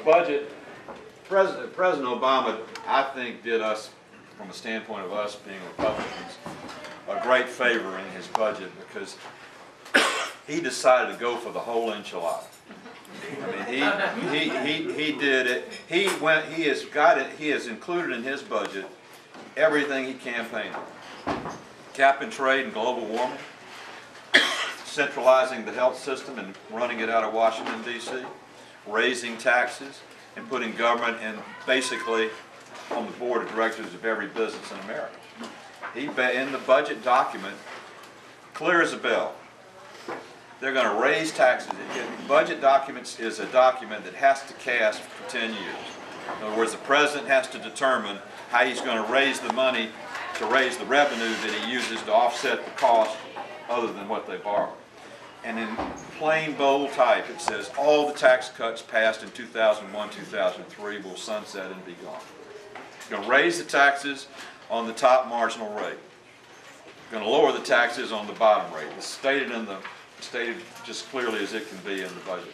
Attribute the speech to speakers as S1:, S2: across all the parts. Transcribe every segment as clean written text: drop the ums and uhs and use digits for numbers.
S1: budget, President Obama, I think, did us, from a standpoint of us being Republicans, a great favor in his budget because he decided to go for the whole enchilada. I mean, he did it. He has got it. He has included in his budget everything he campaigned on: cap and trade and global warming, centralizing the health system and running it out of Washington, D.C., raising taxes, and putting government in basically on the board of directors of every business in America. In the budget document, clear as a bell, they're going to raise taxes. Budget documents is a document that has to cast for 10 years. In other words, the president has to determine how he's going to raise the money to raise the revenue that he uses to offset the cost other than what they borrow. And in plain bold type, it says all the tax cuts passed in 2001, 2003 will sunset and be gone. Going to raise the taxes on the top marginal rate. Going to lower the taxes on the bottom rate. It's stated just clearly as it can be in the budget.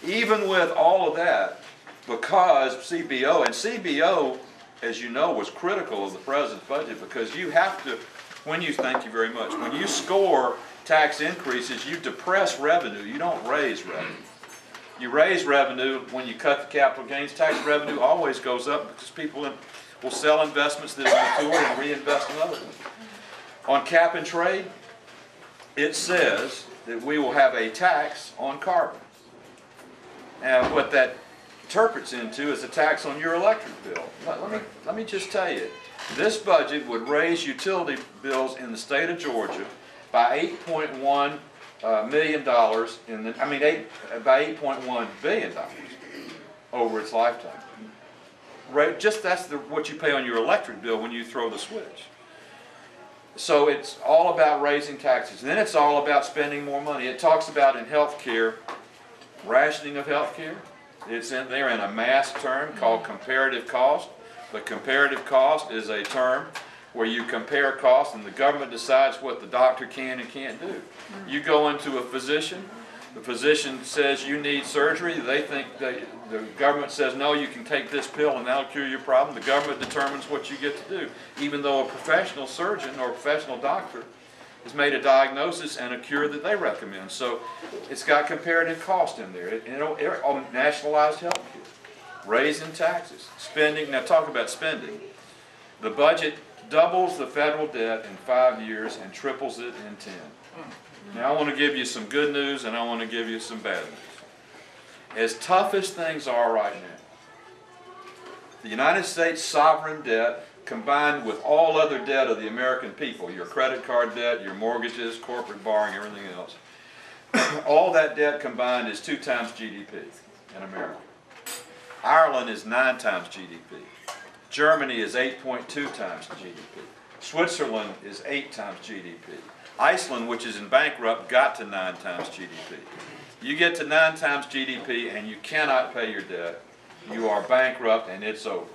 S1: Even with all of that, because CBO, as you know, was critical of the president's budget because you have to, thank you very much, when you score tax increases, you depress revenue, you don't raise revenue. You raise revenue when you cut the capital gains tax. Revenue always goes up because people will sell investments that are mature and reinvest in other things. On cap and trade, it says that we will have a tax on carbon. Now, what that interprets into is a tax on your electric bill. Let me just tell you, this budget would raise utility bills in the state of Georgia by $8.1 million by $8.1 billion over its lifetime. Right, just that's what you pay on your electric bill when you throw the switch. So it's all about raising taxes. And then it's all about spending more money. It talks about in health care, rationing of health care. It's in there in a mass term called comparative cost. The comparative cost is a term where you compare costs and the government decides what the doctor can and can't do. You go into a physician, the physician says you need surgery, the government says no, you can take this pill and that'll cure your problem. The government determines what you get to do, even though a professional surgeon or a professional doctor has made a diagnosis and a cure that they recommend. So it's got comparative cost in there. Nationalized health care, raising taxes, spending. Now talk about spending. The budget doubles the federal debt in 5 years and triples it in 10. Now I want to give you some good news and I want to give you some bad news. As tough as things are right now, the United States sovereign debt combined with all other debt of the American people, your credit card debt, your mortgages, corporate borrowing, everything else, all that debt combined is 2 times GDP in America. Ireland is 9 times GDP. Germany is 8.2 times GDP. Switzerland is 8 times GDP. Iceland, which is in bankrupt, got to 9 times GDP. You get to 9 times GDP and you cannot pay your debt. You are bankrupt and it's over.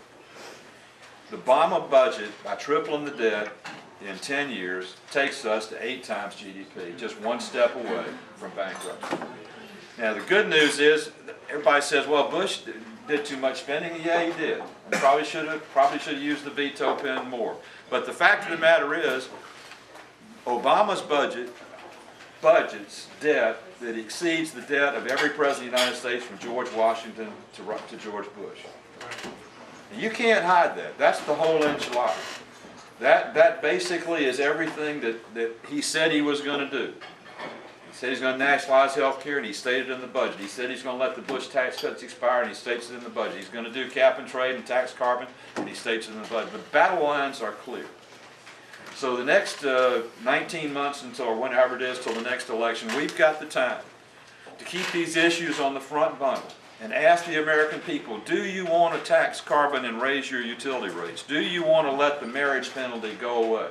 S1: The Obama budget, by tripling the debt in 10 years, takes us to 8 times GDP, just one step away from bankruptcy. Now the good news is, everybody says, well, Bush did too much spending. Yeah, he did. And probably should have used the veto pen more. But the fact of the matter is, Obama's budget's debt that exceeds the debt of every president of the United States from George Washington to George Bush. And you can't hide that. That's the whole enchilada. That basically is everything that he said he was going to do. He said he's going to nationalize health care, and he stated it in the budget. He said he's going to let the Bush tax cuts expire, and he states it in the budget. He's going to do cap and trade and tax carbon, and he states it in the budget. The battle lines are clear. So the next 19 months until, or whenever it is, till the next election, we've got the time to keep these issues on the front burner and ask the American people, do you want to tax carbon and raise your utility rates? Do you want to let the marriage penalty go away?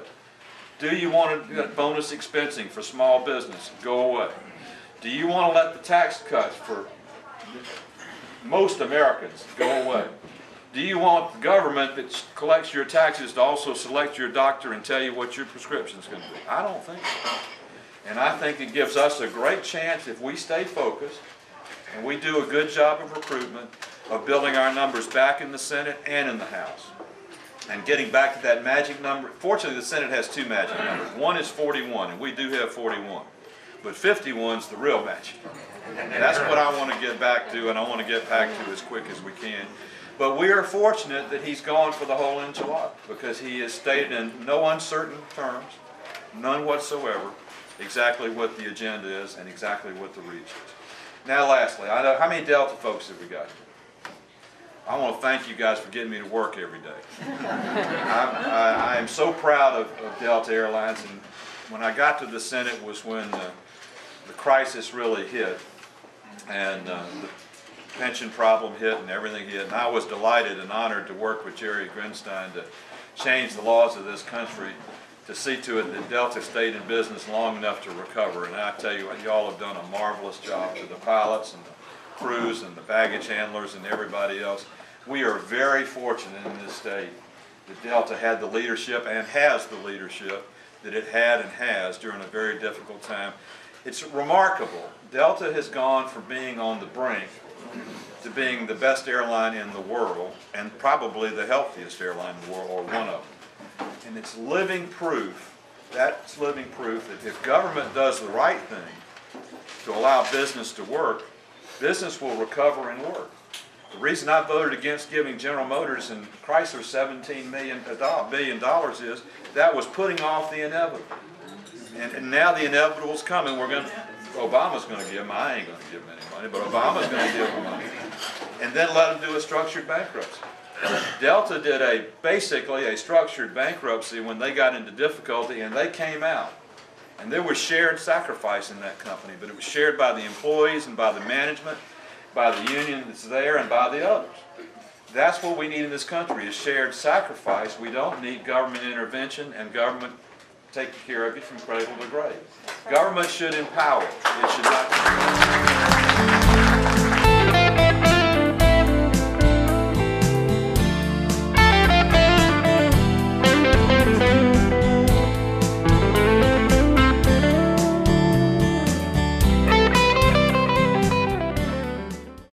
S1: Do you want to let bonus expensing for small business go away? Do you want to let the tax cuts for most Americans go away? Do you want the government that collects your taxes to also select your doctor and tell you what your prescription is going to be? I don't think so. And I think it gives us a great chance, if we stay focused, And we do a good job of recruitment, of building our numbers back in the Senate and in the House. And getting back to that magic number, fortunately the Senate has two magic numbers. One is 41, and we do have 41. But 51 is the real magic. And that's what I want to get back to, and I want to get back to as quick as we can. But we are fortunate that he's gone for the whole enchilada, because he has stated in no uncertain terms, none whatsoever, exactly what the agenda is and exactly what the reach is. Now lastly, I know, how many Delta folks have we got? I want to thank you guys for getting me to work every day. I am so proud of Delta Airlines, and when I got to the Senate was when the crisis really hit, and the pension problem hit and everything hit, and I was delighted and honored to work with Jerry Grinstein to change the laws of this country to see to it that Delta stayed in business long enough to recover. And I tell you what, y'all have done a marvelous job, to the pilots and the crews and the baggage handlers and everybody else. We are very fortunate in this state that Delta had the leadership and has the leadership that it had and has during a very difficult time. It's remarkable. Delta has gone from being on the brink to being the best airline in the world, and probably the healthiest airline in the world, or one of them. And it's living proof, that's living proof that if government does the right thing to allow business to work, business will recover and work. The reason I voted against giving General Motors and Chrysler $17 billion is that was putting off the inevitable. And now the inevitable is coming. Obama's going to give them, I ain't going to give them any money, but Obama's going to give them money. And then let them do a structured bankruptcy. Delta did basically a structured bankruptcy when they got into difficulty, and they came out. And there was shared sacrifice in that company, but it was shared by the employees and by the management, by the union that's there, and by the others. That's what we need in this country, is shared sacrifice. We don't need government intervention and government taking care of you from cradle to grave. Government should empower. It should not.